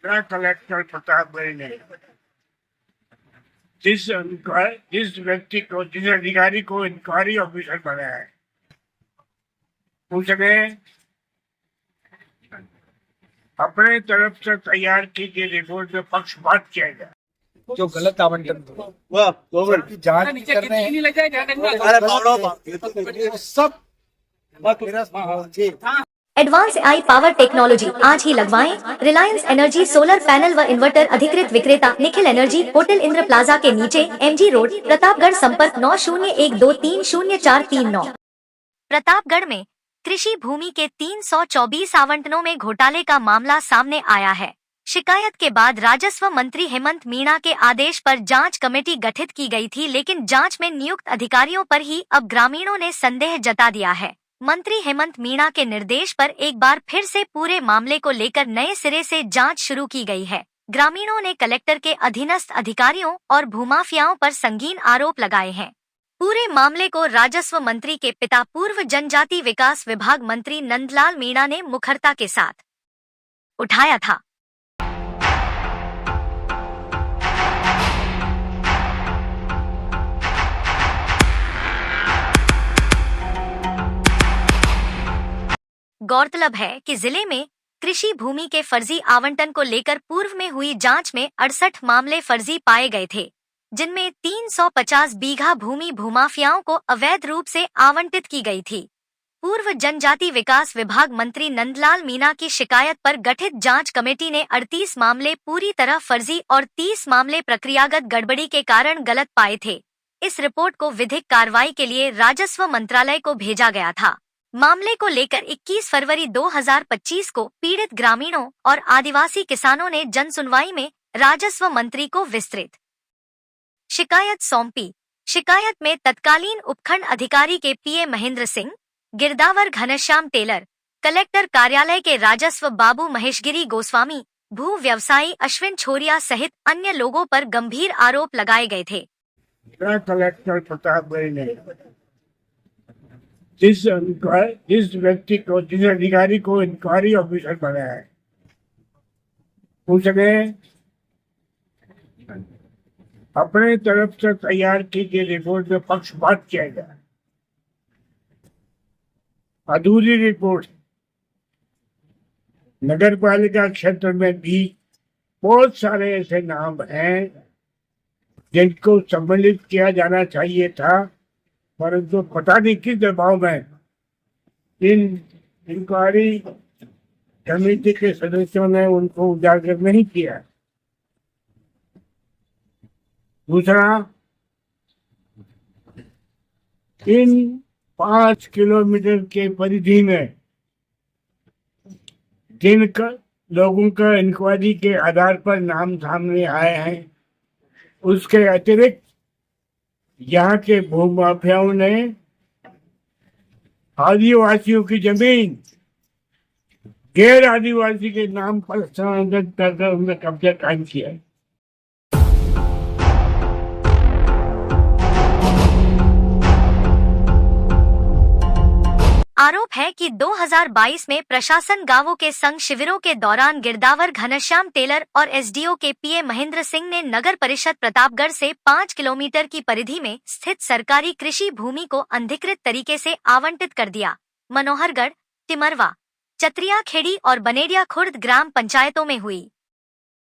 जिला कलेक्टर प्रतापगढ़ ने जिस व्यक्ति को, जिस अधिकारी को इंक्वायरी ऑफिसर बनाया है, उसने अपने तरफ से तैयार की गई रिपोर्ट में पक्षपात किया गया। जो गलत आवंटन की जांच कर रहे हैं सब। एडवांस आई पावर टेक्नोलॉजी आज ही लगवाएं। रिलायंस एनर्जी सोलर पैनल व इन्वर्टर अधिकृत विक्रेता Nikhil energy, hotel Indra plaza के नीचे, MG रोड, प्रतापगढ़। संपर्क 9012300439। प्रतापगढ़ में कृषि भूमि के 324 आवंटनों में घोटाले का मामला सामने आया है। शिकायत के बाद राजस्व मंत्री हेमंत मीणा के आदेश पर जांच कमेटी गठित की गई थी, लेकिन जांच में नियुक्त अधिकारियों पर ही अब ग्रामीणों ने संदेह जता दिया है। मंत्री हेमंत मीणा के निर्देश पर एक बार फिर से पूरे मामले को लेकर नए सिरे से जांच शुरू की गई है। ग्रामीणों ने कलेक्टर के अधीनस्थ अधिकारियों और भूमाफियाओं पर संगीन आरोप लगाए हैं। पूरे मामले को राजस्व मंत्री के पिता पूर्व जनजाति विकास विभाग मंत्री नंदलाल मीणा ने मुखरता के साथ उठाया था। गौरतलब है कि जिले में कृषि भूमि के फर्जी आवंटन को लेकर पूर्व में हुई जांच में 68 मामले फर्जी पाए गए थे, जिनमें 350 बीघा भूमि भूमाफियाओं को अवैध रूप से आवंटित की गई थी। पूर्व जनजाति विकास विभाग मंत्री नंदलाल मीणा की शिकायत पर गठित जांच कमेटी ने 38 मामले पूरी तरह फर्जी और 30 मामले प्रक्रियागत गड़बड़ी के कारण गलत पाए थे। इस रिपोर्ट को विधिक कार्रवाई के लिए राजस्व मंत्रालय को भेजा गया था। मामले को लेकर 21 फरवरी 2025 को पीड़ित ग्रामीणों और आदिवासी किसानों ने जनसुनवाई में राजस्व मंत्री को विस्तृत शिकायत सौंपी। शिकायत में तत्कालीन उपखंड अधिकारी के PA महेंद्र सिंह, गिरदावर घनश्याम टेलर, कलेक्टर कार्यालय के राजस्व बाबू महेशगिरी गोस्वामी, भू व्यवसायी अश्विन छोरिया सहित अन्य लोगों पर गंभीर आरोप लगाए गए थे। जिला कलेक्टर प्रतापगढ़ ने जिस व्यक्ति को, जिस अधिकारी को इंक्वायरी ऑफिसर बनाया है, उसने अपने तरफ से तैयार की गई रिपोर्ट में पक्षपात किया गया। अधूरी रिपोर्ट। नगर पालिका क्षेत्र में भी बहुत सारे ऐसे नाम हैं जिनको सम्मिलित किया जाना चाहिए था, परंतु पता नहीं किस दबाव में इन इंक्वायरी कमेटी के सदस्यों ने उनको उजागर नहीं किया। दूसरा, इन 5 किलोमीटर के परिधि में जिन लोगों का इंक्वायरी के आधार पर नाम सामने आए हैं, उसके अतिरिक्त यहाँ के भूमाफियाओं ने आदिवासियों की जमीन गैर आदिवासी के नाम पर स्थानांतरित कर उनमें कब्जा कायम किया है। आरोप है कि 2022 में प्रशासन गांवों के संग शिविरों के दौरान गिरदावर घनश्याम टेलर और SDO के PA महेंद्र सिंह ने नगर परिषद प्रतापगढ़ से 5 किलोमीटर की परिधि में स्थित सरकारी कृषि भूमि को अनधिकृत तरीके से आवंटित कर दिया। मनोहरगढ़, टिमरवा, चतरिया खेड़ी और बनेडिया खुर्द ग्राम पंचायतों में हुई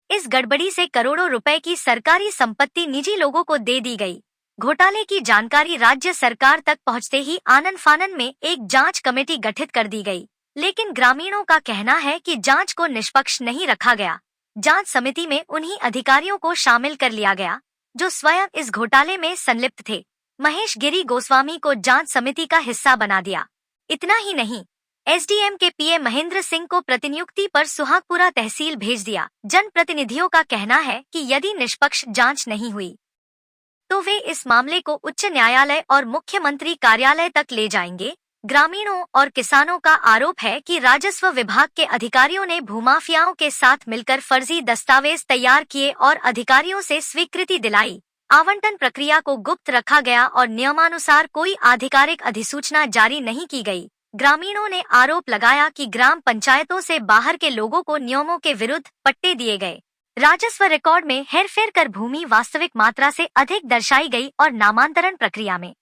इस गड़बड़ी से करोड़ों रुपए की सरकारी संपत्ति निजी लोगों को दे दी गई। घोटाले की जानकारी राज्य सरकार तक पहुंचते ही आनन फानन में एक जांच कमेटी गठित कर दी गई, लेकिन ग्रामीणों का कहना है कि जांच को निष्पक्ष नहीं रखा गया। जांच समिति में उन्हीं अधिकारियों को शामिल कर लिया गया जो स्वयं इस घोटाले में संलिप्त थे। महेश गिरी गोस्वामी को जांच समिति का हिस्सा बना दिया। इतना ही नहीं, SDM के PA महेंद्र सिंह को प्रतिनियुक्ति पर सुहागपुरा तहसील भेज दिया। जनप्रतिनिधियों का कहना है कि यदि निष्पक्ष जांच नहीं हुई तो वे इस मामले को उच्च न्यायालय और मुख्यमंत्री कार्यालय तक ले जाएंगे। ग्रामीणों और किसानों का आरोप है कि राजस्व विभाग के अधिकारियों ने भूमाफियाओं के साथ मिलकर फर्जी दस्तावेज तैयार किए और अधिकारियों से स्वीकृति दिलाई। आवंटन प्रक्रिया को गुप्त रखा गया और नियमानुसार कोई आधिकारिक अधिसूचना जारी नहीं की गई। ग्रामीणों ने आरोप लगाया कि ग्राम पंचायतों से बाहर के लोगों को नियमों के विरुद्ध पट्टे दिए गए, राजस्व रिकॉर्ड में हेरफेर कर भूमि वास्तविक मात्रा से अधिक दर्शाई गई और नामांतरण प्रक्रिया में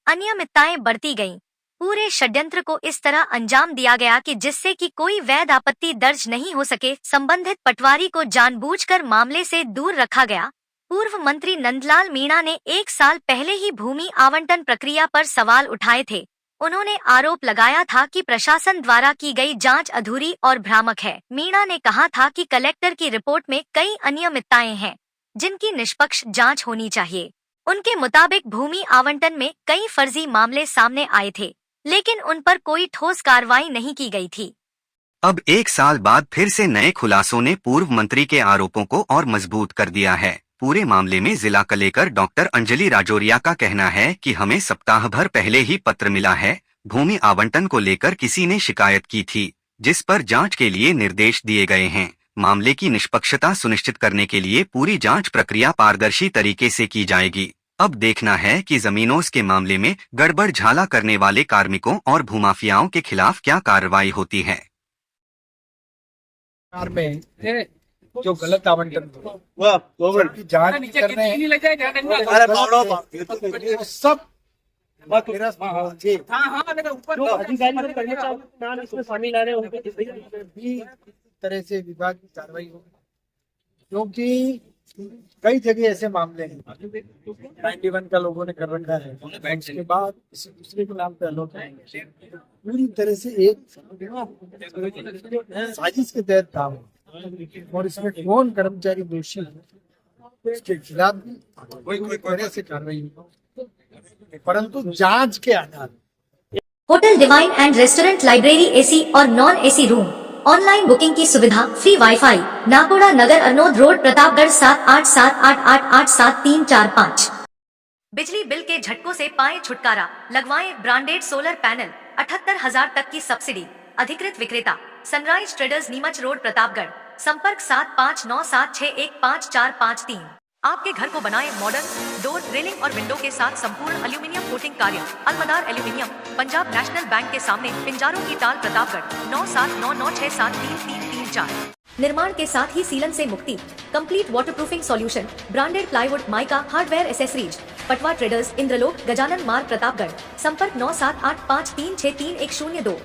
अनियमितताएं बढ़ती गईं। पूरे षड्यंत्र को इस तरह अंजाम दिया गया कि जिससे कि कोई वैध आपत्ति दर्ज नहीं हो सके। संबंधित पटवारी को जानबूझकर मामले से दूर रखा गया। पूर्व मंत्री नंदलाल मीणा ने 1 साल पहले ही भूमि आवंटन प्रक्रिया पर सवाल उठाए थे। उन्होंने आरोप लगाया था कि प्रशासन द्वारा की गई जांच अधूरी और भ्रामक है। मीणा ने कहा था कि कलेक्टर की रिपोर्ट में कई अनियमितताएं हैं जिनकी निष्पक्ष जांच होनी चाहिए। उनके मुताबिक भूमि आवंटन में कई फर्जी मामले सामने आए थे, लेकिन उन पर कोई ठोस कार्रवाई नहीं की गई थी। अब 1 साल बाद फिर से नए खुलासों ने पूर्व मंत्री के आरोपों को और मजबूत कर दिया है। पूरे मामले में जिला कलेक्टर डॉक्टर अंजलि राजौरिया का कहना है कि हमें सप्ताह भर पहले ही पत्र मिला है। भूमि आवंटन को लेकर किसी ने शिकायत की थी, जिस पर जांच के लिए निर्देश दिए गए हैं। मामले की निष्पक्षता सुनिश्चित करने के लिए पूरी जांच प्रक्रिया पारदर्शी तरीके से की जाएगी। अब देखना है कि जमीनों के मामले में गड़बड़ झाला करने वाले कार्मिकों और भूमाफियाओं के खिलाफ क्या कार्रवाई होती है। में जो गलत आवंटन की जांच कर रहे हैं। सब तरह से विभाग की कार्रवाई हो, क्योंकि कई जगह ऐसे मामले हैं 91 का लोगों ने कर रखा है, उसके बाद दूसरे के नाम पे अलॉट है। पूरी तरह से एक साजिश के तहत काम है और इसमें कौन कर्मचारी दोषी है उसके खिलाफ भी कोई तरह से कार्रवाई हो, परंतु जांच के आधार। Hotel divine and restaurant, library, AC और non AC room, online booking की सुविधा, free WiFi, Nakoda Nagar, Arnod road, Pratapgarh 7878887345। बिजली बिल के झटकों से पाएं छुटकारा, लगवाएं ब्रांडेड सोलर पैनल, 78,000 तक की सब्सिडी। अधिकृत विक्रेता sunrise traders, Neemuch road, Pratapgarh. संपर्क 7597615453। आपके घर को बनाएं मॉडर्न, डोर, रेलिंग और विंडो के साथ संपूर्ण एल्यूमिनियम कोटिंग कार्य। अलमदार एल्यूमिनियम, पंजाब नेशनल बैंक के सामने, पिंजारों की टाल, प्रतापगढ़ 9799673334। निर्माण के साथ ही सीलन से मुक्ति, complete waterproofing solution, branded plywood, mica, hardware accessories. Patwa traders, Indralok, Gajanan Marg, Pratapgarh. संपर्क 9785363102।